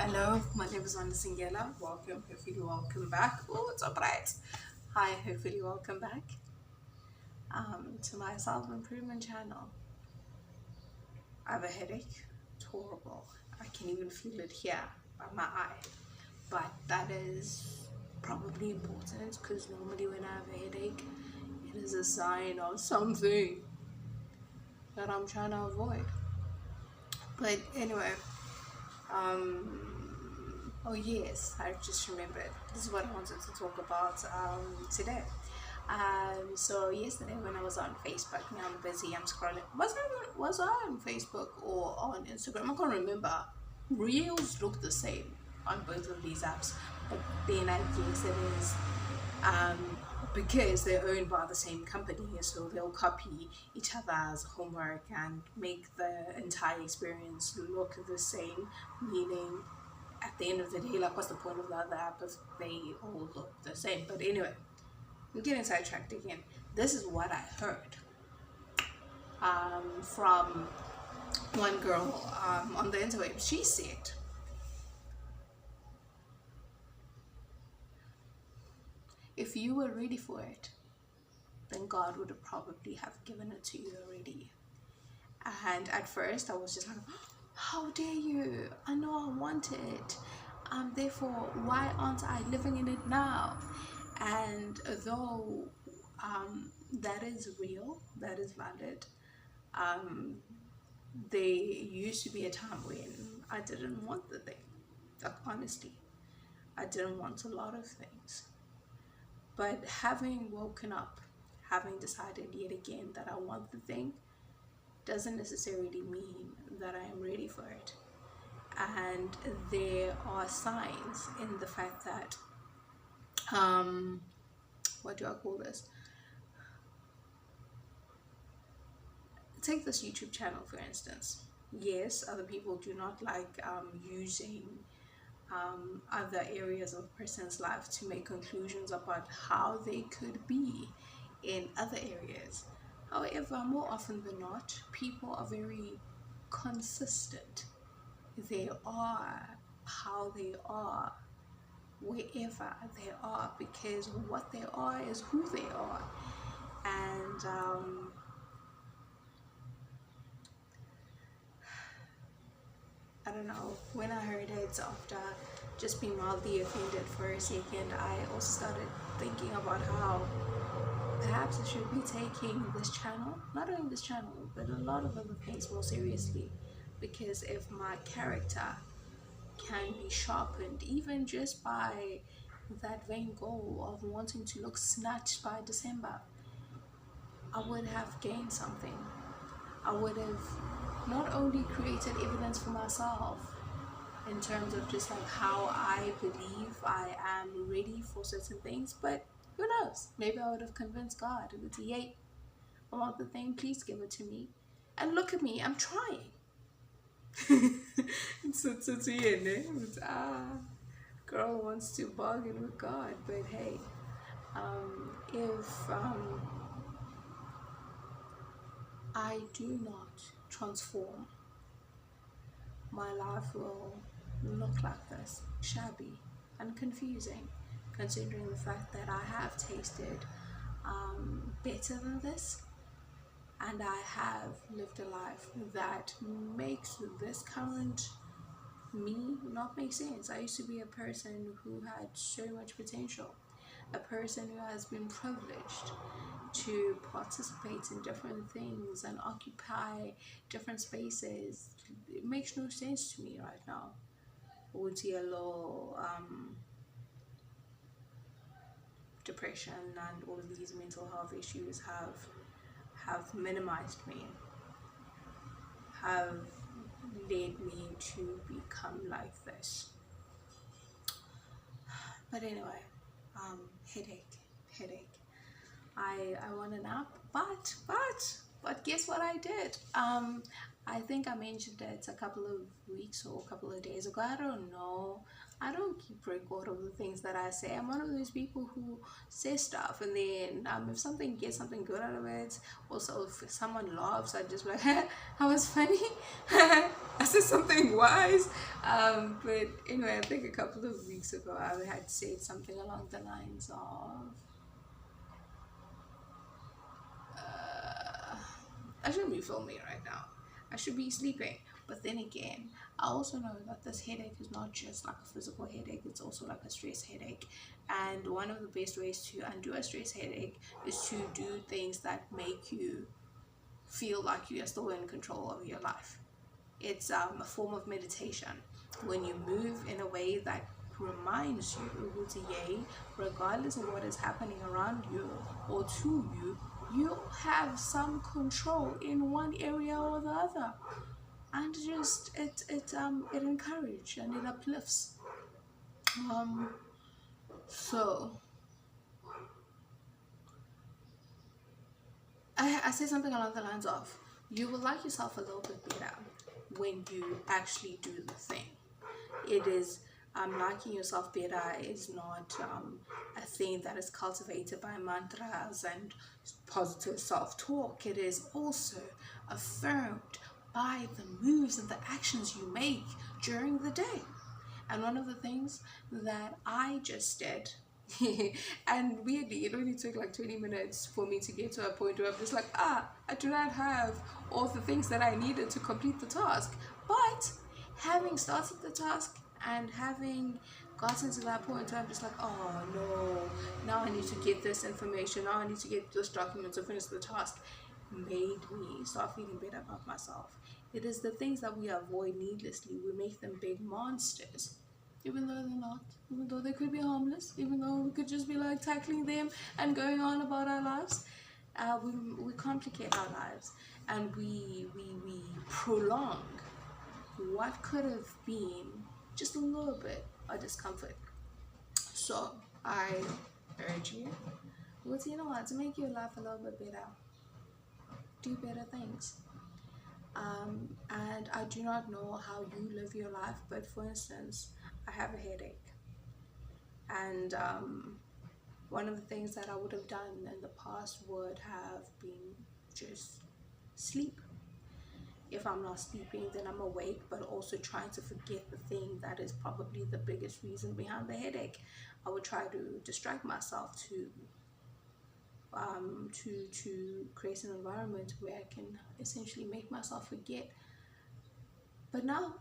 Hello, my name is Wanda Singela. Welcome, hopefully welcome back. Oh, it's so bright. Hi, hopefully welcome back to my self-improvement channel. I have a headache. It's horrible. I can even feel it here by my eye. But that is probably important because normally when I have a headache, it is a sign of something that I'm trying to avoid. But anyway, oh yes, I just remembered. This is what I wanted to talk about today. So yesterday when I was on Facebook, now I'm busy, I'm scrolling. Was I on Facebook or on Instagram? I can't remember. Reels look the same on both of these apps, but then I guess it is because they're owned by the same company, so they'll copy each other's homework and make the entire experience look the same. Meaning, at the end of the day, like, what's the point of the other app if they all look the same? But anyway, we're getting sidetracked again. This is what I heard from one girl on the interweb. She said, if you were ready for it, then God would have probably have given it to you already. And at first I was just like, how dare you? I know I want it. Therefore, why aren't I living in it now? And though that is real, that is valid, um, there used to be a time when I didn't want the thing. Like, honestly, I didn't want a lot of things. But having woken up, having decided yet again that I want the thing, doesn't necessarily mean that I am ready for it. And there are signs in the fact that, what do I call this? Take this YouTube channel for instance. Yes, other people do not like using other areas of a person's life to make conclusions about how they could be in other areas. However, more often than not, people are very consistent. They are how they are wherever they are because what they are is who they are. And I don't know, when I heard it after just being mildly offended for a second, I also started thinking about how perhaps I should be taking this channel, not only this channel, but a lot of other things more seriously. Because if my character can be sharpened, even just by that vain goal of wanting to look snatched by December, I would have gained something. I would have not only created evidence for myself in terms of just like how I believe I am ready for certain things, but who knows? Maybe I would have convinced God. It would say, yay, I want the thing, please give it to me. And look at me, I'm trying. So yeah, girl wants to bargain with God, but hey, if I do not transform, my life will look like this, shabby and confusing, considering the fact that I have tasted better than this, and I have lived a life that makes this current me not make sense. I used to be a person who had so much potential, a person who has been privileged to participate in different things and occupy different spaces. It makes no sense to me right now. With yellow depression and all of these mental health issues have minimized me, have led me to become like this. But anyway, headache. I want a nap, but guess what I did? I think I mentioned it a couple of weeks or a couple of days ago. I don't know. I don't keep record of the things that I say. I'm one of those people who say stuff, and then if something gets something good out of it, also if someone laughs, I just be like, that was funny. I said something wise. But anyway, I think a couple of weeks ago I had said something along the lines of, I shouldn't be filming right now. I should be sleeping. But then again, I also know that this headache is not just like a physical headache, it's also like a stress headache. And one of the best ways to undo a stress headache is to do things that make you feel like you are still in control of your life. It's a form of meditation. When you move in a way that reminds you, regardless of what is happening around you or to you, you have some control in one area or the other. And just it encourages and it uplifts. So I say something along the lines of, you will like yourself a little bit better when you actually do the thing. It is liking yourself better is not a thing that is cultivated by mantras and positive self-talk. It is also affirmed by the moves and the actions you make during the day. And one of the things that I just did, and weirdly, it only took like 20 minutes for me to get to a point where I'm just like, I do not have all the things that I needed to complete the task. But having started the task and having gotten to that point where I'm just like, oh no, now I need to get this information, now I need to get this document to finish the task, made me start feeling better about myself. It is the things that we avoid needlessly, we make them big monsters, even though they're not, even though they could be harmless, even though we could just be like tackling them and going on about our lives. We complicate our lives, and we prolong what could have been just a little bit of discomfort. So I urge you, well, you know what, to make your life a little bit better, do better things. And I do not know how you live your life, but for instance, I have a headache, and one of the things that I would have done in the past would have been just sleep. If I'm not sleeping, then I'm awake, but also trying to forget the thing that is probably the biggest reason behind the headache. I would try to distract myself to create an environment where I can essentially make myself forget. But no,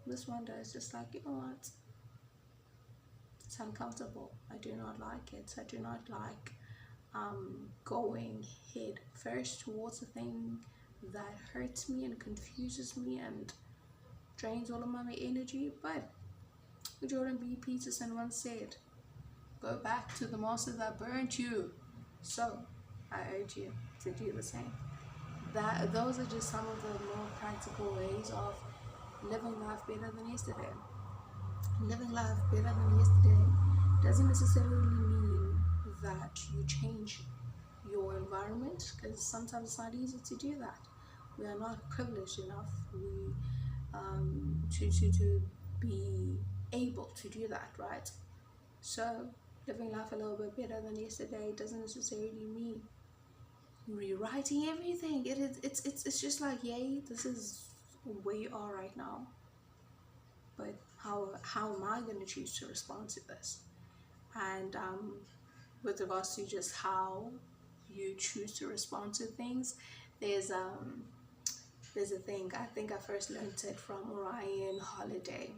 this one does just like, you know what? It's uncomfortable. I do not like it. I do not like going head first towards a thing that hurts me and confuses me and drains all of my energy. But Jordan B. Peterson once said, go back to the master that burnt you. So I urge you to do the same. Those are just some of the more practical ways of living life better than yesterday. Living life better than yesterday doesn't necessarily mean that you change your environment, because sometimes it's not easy to do that. We are not privileged enough to be able to do that, right? So living life a little bit better than yesterday doesn't necessarily mean rewriting everything. It's just like, yay, this is where you are right now, but how am I going to choose to respond to this? And with regards to just how you choose to respond to things, there's a thing, I think I first learned it from Ryan Holiday,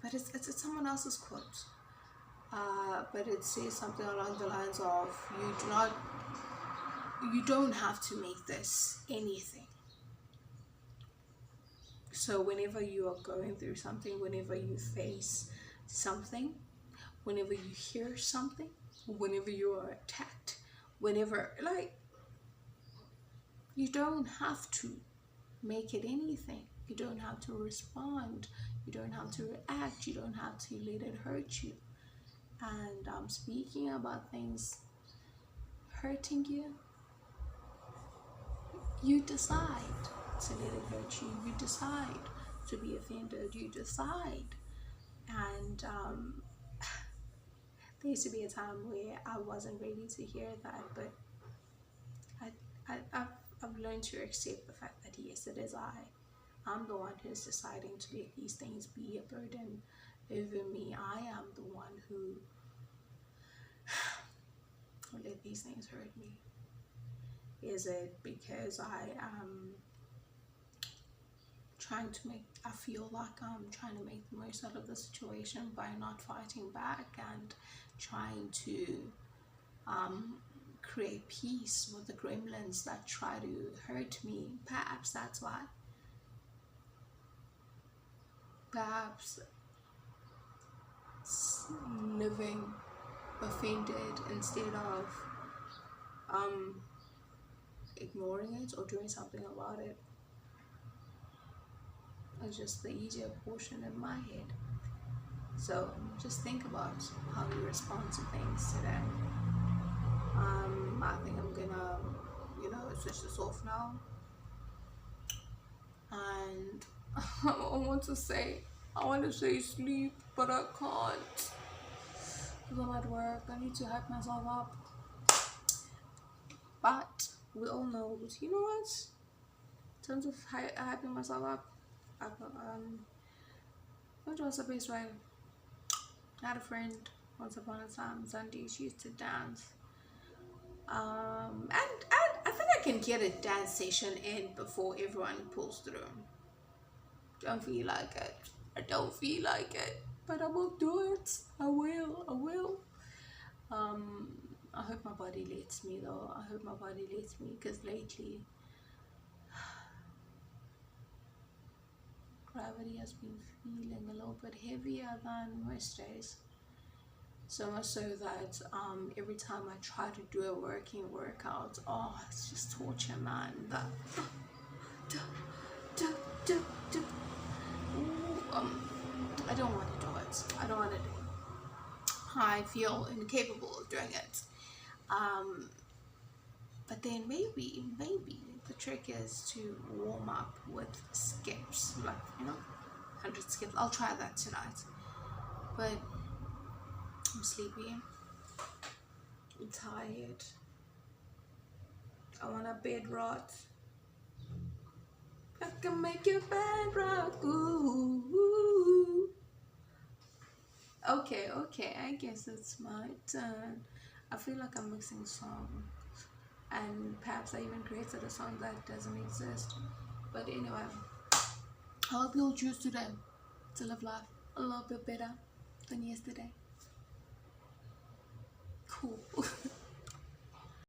but it's someone else's quote, but it says something along the lines of, you don't have to make this anything. So whenever you are going through something, whenever you face something, whenever you hear something, whenever you are attacked, whenever, like, you don't have to make it anything. You don't have to respond. You don't have to react. You don't have to let it hurt you. And speaking about things hurting you, You decide to let it hurt you. You decide to be offended. You decide. And there used to be a time where I wasn't ready to hear that, but I, I've learned to accept the fact that yes, it is I'm the one who's deciding to let these things be a burden over me. I am the one who let these things hurt me. Is it because I feel like I'm trying to make the most out of the situation by not fighting back and trying to create peace with the gremlins that try to hurt me? Perhaps that's why. Perhaps living offended instead of ignoring it or doing something about it is just the easier portion in my head. So just think about how you respond to things today. I think I'm gonna, switch this off now. And I want to say sleep, but I can't. Because I'm at work. I need to hype myself up. But we all know, you know what? In terms of hyping myself up, what was the best way? I had a friend once upon a time, Sunday, she used to dance. And I think I can get a dance session in before everyone pulls through. Don't feel like it. I don't feel like it, but I will do it. I will. I hope my body lets me though. I hope my body lets me, because lately gravity has been feeling a little bit heavier than most days. So much so that every time I try to do a workout, it's just torture, man. I don't want to do it. I don't want to do it. I feel incapable of doing it. But then maybe the trick is to warm up with skips, like 100 skips. I'll try that tonight. But I'm sleepy. I'm tired. I want a bed rot. I can make your bed rock. Ooh. Okay. I guess it's my turn. I feel like I'm mixing songs, and perhaps I even created a song that doesn't exist. But anyway, I hope you'll choose today to live life a little bit better than yesterday. Cool.